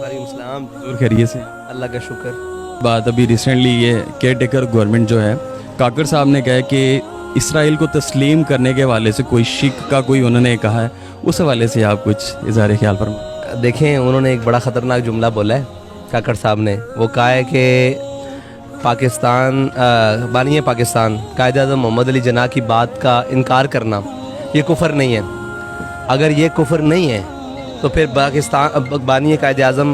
वालेकुम सलाम। ज़रूर खैरियत से। अल्लाह का शुक्र। बात अभी रिसेंटली ये केयर टेकर गवर्नमेंट जो है, काकर साहब ने कहा है कि इसराइल को तस्लीम करने के हवाले से कोई शिक का कोई उन्होंने कहा है, उस हवाले से आप कुछ इज़हार ख्याल फरमाएं। देखें, उन्होंने एक बड़ा ख़तरनाक जुमला बोला है काकड़ साहब ने। वो कहा है कि पाकिस्तान बानी पाकिस्तान कायद-ए-आज़म मोहम्मद अली जिन्ना की बात का इनकार करना ये कुफर नहीं है। अगर ये कुफर नहीं है तो फिर पाकिस्तान बानी कायद-ए-आज़म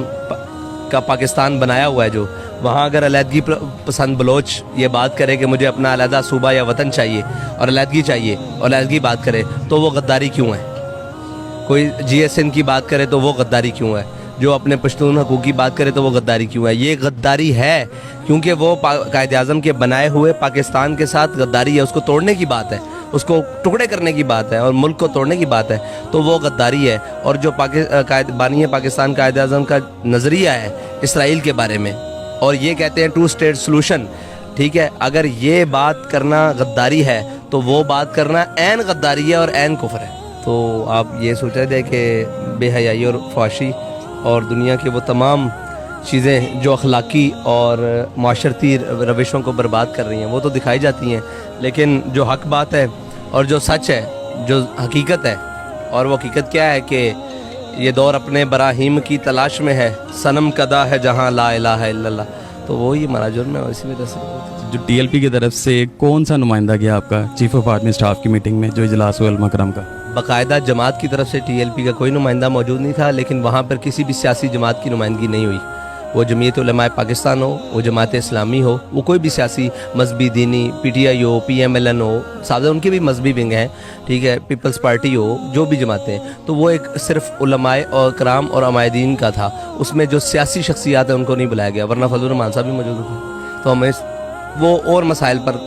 का पाकिस्तान बनाया हुआ है जो, वहाँ अगर अलहदगी पसंद बलोच ये बात करे कि मुझे अपना अलहदा सूबा या वतन चाहिए और अलहदगी चाहिए और अलहदगी बात करे तो वो गद्दारी क्यों है? कोई GSN की बात करे तो वो गद्दारी क्यों है? जो अपने पश्तून हकूक़ की बात करे तो वो गद्दारी क्यों है? ये गद्दारी है क्योंकि वो कायद-ए-आज़म के बनाए हुए पाकिस्तान के साथ गद्दारी है। उसको तोड़ने की बात है, उसको टुकड़े करने की बात है और मुल्क को तोड़ने की बात है, तो वो गद्दारी है। और जो बानी पाकिस्तान कायद-ए-आज़म का नज़रिया है इसराइल के बारे में, और ये कहते हैं 2 स्टेट सोल्यूशन, ठीक है, अगर ये बात करना गद्दारी है तो वो बात करना ऐन गद्दारी है और ऐन कुफ्र है। तो आप ये सोच रहे थे कि बेहयाई और फहाशी और दुनिया के वो तमाम चीज़ें जो अखलाकी और माशरती रविशों को बर्बाद कर रही हैं वो तो दिखाई जाती हैं, लेकिन जो हक बात है और जो सच है, जो हकीकत है, और वो हकीकत क्या है कि ये दौर अपने बराहीम की तलाश में है, सनम कदा है जहाँ ला इलाहा इल्लल्लाह। तो वही हमारा जुर्म है। इसी वजह से जो TLP की तरफ से कौन सा नुमाइंदा गया आपका चीफ ऑफ आर्मी स्टाफ की मीटिंग में, जो इजलास हुआ अल-मकरम का? बाकायदा जमात की तरफ से TLP का कोई नुमाइंदा मौजूद नहीं था, लेकिन वहाँ पर किसी भी सियासी जमात की नुमाइंदगी नहीं हुई। वो जमीयत उलमाए पाकिस्तान हो, वो जमात इस्लामी हो, वो कोई भी सियासी मजहबी दीनी PTI हो, PMLN हो, साथ उनके भी मजहबी विंग हैं, ठीक है, पीपल्स पार्टी हो, जो भी जमातें, तो वो एक सिर्फ उलमाए और कराम और अमायदीन का था। उसमें जो सियासी शख्सियात है उनको नहीं बुलाया गया, वरना फजल रहमान साहब भी मौजूद थे। तो हमें वो और मसाइल पर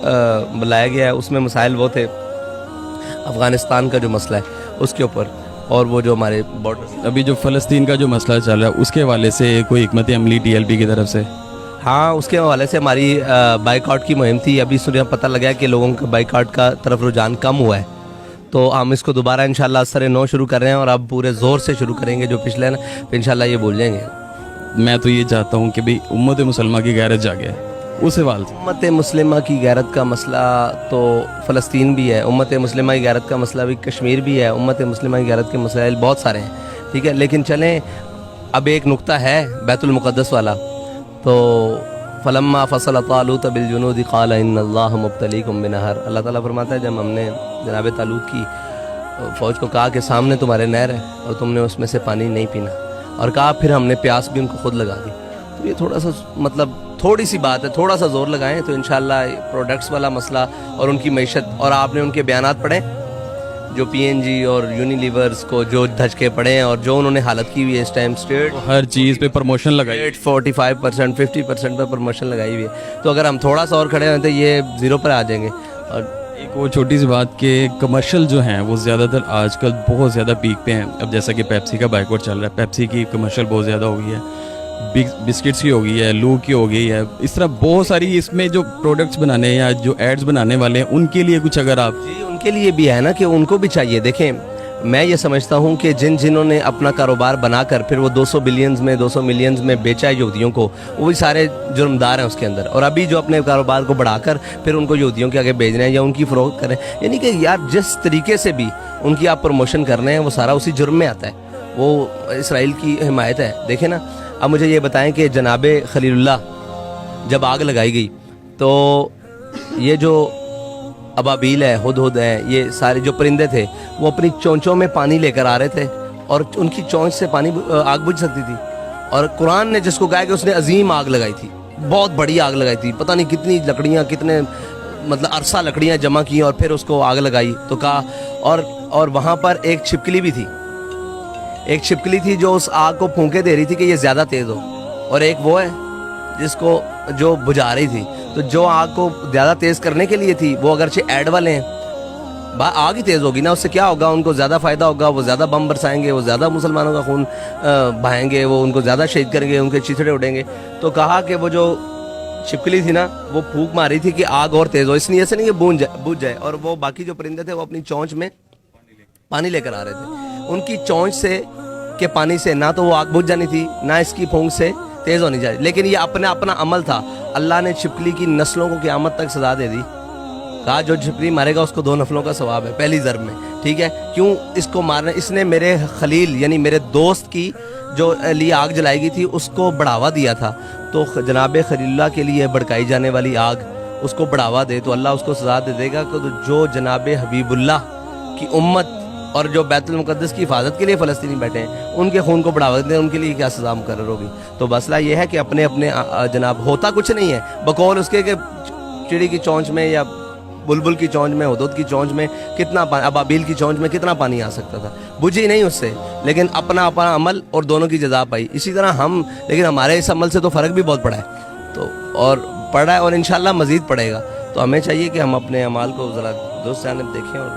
बुलाया गया है। उसमें मसाइल वो थे अफ़गानिस्तान का जो मसला है उसके ऊपर, और वो जो हमारे बॉर्डर, अभी जो फ़लस्तीन का जो मसला चल रहा है उसके हवाले से कोई हिकमत अमली TLP की तरफ से? हाँ, उसके हवाले से हमारी बाइकआउट की मुहिम थी। अभी सुनिए पता लगा कि लोगों का बाइकआउट का तरफ रुझान कम हुआ है, तो हम इसको दोबारा इंशाल्लाह असर 9 शुरू कर रहे हैं और अब पूरे ज़ोर से शुरू करेंगे। जो पिछले ना इंशाल्लाह ये भूल जाएंगे। मैं तो ये चाहता हूँ कि भाई उम्मत मुसलमान की गैरत जागे उस हवाले से। उम्मत मुस्लिमा की गैरत का मसला तो फ़लस्तीन भी है, उम्मत मुस्लिमा की गैरत का मसला भी कश्मीर भी है, उम्मत मुस्लिमा की गैरत के मसाइल बहुत सारे हैं, ठीक है। लेकिन चलें, अब एक नुक्ता है बैतुल मुक़द्दस वाला। तो फलम्मा फ़सल तालूत बिलजुनूद क़ाल इन्नल्लाह मुब्तलीकुम बिनहर, अल्लाह ताला फरमाता है जब हमने जनाब तालूत की फ़ौज को कहा कि सामने तुम्हारे नहर है और तुमने उसमें से पानी नहीं पीना, और कहा फिर हमने प्यास भी उनको खुद लगा दी। तो ये थोड़ा सा मतलब थोड़ी सी बात है, थोड़ा सा जोर लगाएं तो इंशाल्लाह प्रोडक्ट्स वाला मसला और उनकी मईशत, और आपने उनके बयानात पढ़े जो PNG और यूनिलीवर्स को जो धचके पड़े हैं और जो उन्होंने हालत की हुई है इस टाइम, स्टेट हर चीज़ पे प्रमोशन लगाई, 45% 50% पर प्रमोशन लगाई हुई है। तो अगर हम थोड़ा सा और खड़े हों तो ये ज़ीरो पर आ जाएंगे। और एक वो छोटी सी बात कि कमर्शियल जो हैं वो ज़्यादातर आजकल बहुत ज़्यादा पीक पे हैं। अब जैसा कि पेप्सी का बाइकआउट चल रहा है, पेप्सी की कमर्शियल बहुत ज़्यादा हो गई है, बिस्किट्स की हो गई है, लू की हो गई है, इस तरह बहुत सारी इसमें जो प्रोडक्ट्स बनाने या जो एड्स बनाने वाले हैं उनके लिए कुछ अगर आप जी, उनके लिए भी है ना कि उनको भी चाहिए। देखें, मैं ये समझता हूँ कि जिन्होंने अपना कारोबार बनाकर फिर वो 200 बिलियंस में 200 मिलियंस में बेचा है यहूदियों को, वो भी सारे जुर्मदार हैं उसके अंदर। और अभी जो अपने कारोबार को बढ़ाकर फिर उनको यहूदियों के आगे भेज रहे हैं या उनकी फ़रोख्त करें, यानी कि यार जिस तरीके से भी उनकी आप प्रमोशन कर रहे हैं वो सारा उसी जुर्म में आता है, वो इसराइल की हिमायत है। देखें ना, अब मुझे ये बताएं कि जनाबे खलीलुल्लाह जब आग लगाई गई तो ये जो अबाबील है, हुदहुद है, ये सारे जो परिंदे थे वो अपनी चोंचों में पानी लेकर आ रहे थे और उनकी चोंच से पानी आग बुझ सकती थी। और कुरान ने जिसको कहा कि उसने अजीम आग लगाई थी, बहुत बड़ी आग लगाई थी, पता नहीं कितनी लकड़ियाँ, कितने मतलब अरसा लकड़ियाँ जमा की और फिर उसको आग लगाई। तो कहा, और वहाँ पर एक छिपकली भी थी, एक छिपकली थी जो उस आग को फूंके दे रही थी कि ये ज़्यादा तेज़ हो, और एक वो है जिसको जो बुझा रही थी। तो जो आग को ज़्यादा तेज़ करने के लिए थी वो अगरचे ऐड वाले हैं, आग ही तेज़ होगी ना, उससे क्या होगा, उनको ज़्यादा फ़ायदा होगा, वो ज़्यादा बम बरसाएंगे, वो ज़्यादा मुसलमानों का खून बहाएंगे, वो उनको ज़्यादा शहीद करेंगे, उनके चिथड़े उड़ेंगे। तो कहा कि वो जो छिपकली थी ना वो फूंक मारी थी कि आग और तेज़ हो, इसलिए ऐसे नहीं कि बुझ जाए। और वो बाकी जो परिंदे थे वो अपनी चोंच में पानी लेकर आ रहे थे, उनकी चोंच से کہ پانی سے نہ تو وہ آگ بجھ جانی تھی نہ اس کی پھونک سے تیز ہونی چاہیے، لیکن یہ اپنا عمل تھا۔ اللہ نے چھپکلی کی نسلوں کو قیامت تک سزا دے دی، کہا جو چھپکلی مارے گا اس کو 2 نفلوں کا ثواب ہے پہلی ضرب میں، ٹھیک ہے؟ کیوں اس کو مارنا؟ اس نے میرے خلیل یعنی میرے دوست کی جو لیے آگ جلائی گئی تھی اس کو بڑھاوا دیا تھا، تو جناب خلیل اللہ کے لیے بھڑکائی جانے والی آگ اس کو بڑھاوا دے تو اللہ اس کو سزا دے دے گا کہ جو جناب حبیب اللہ کی امت اور جو بیت المقدس کی حفاظت کے لیے فلسطینی بیٹھے ہیں ان کے خون کو بڑھاوا دیں، ان کے لیے کیا سزا مقرر ہوگی؟ تو مسئلہ یہ ہے کہ اپنے جناب ہوتا کچھ نہیں ہے بقول اس کے کہ چڑی کی چونچ میں یا بلبل کی چونچ میں، ہدہد کی چونچ میں کتنا پانی، ابابیل کی چونچ میں کتنا پانی آ سکتا تھا، بجھی نہیں اس سے، لیکن اپنا عمل اور دونوں کی جزا پائی۔ اسی طرح ہم، لیکن ہمارے اس عمل سے تو فرق بھی بہت پڑا ہے، تو اور پڑا ہے اور انشاءاللہ مزید پڑے گا، تو ہمیں چاہیے کہ ہم اپنے اعمال کو ذرا درست جانب دیکھیں اور